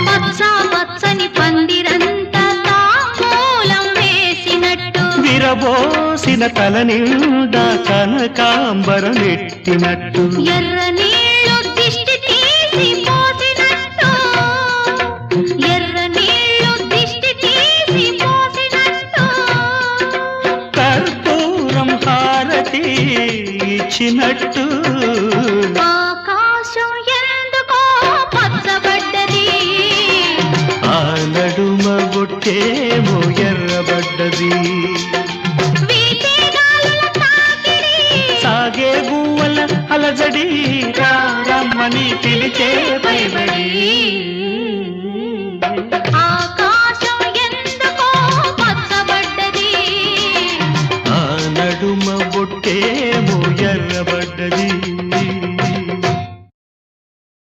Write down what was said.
పచ్చ పచ్చని పందిరంతా తాంబూలం వేసినట్టు విరబోసిన తల నిండా కనకాంబరం ఎట్టినట్టు ఎర్ర నీళ్ళు దిష్టి తీసి పోసినట్టు ఎర్ర నీళ్ళు దిష్టి తీసి పోసినట్టు కర్పూరం హారతి ఇచ్చినట్టు ఆకాశం ఎందుకో పచ్చబడ్డది ఆ నడుమ బొట్టేమో ఎర్రబడ్డది వీటిగాలుల తాకిడి సాగే గువ్వల అలజడి రమ్మని పిలిచే పైబడి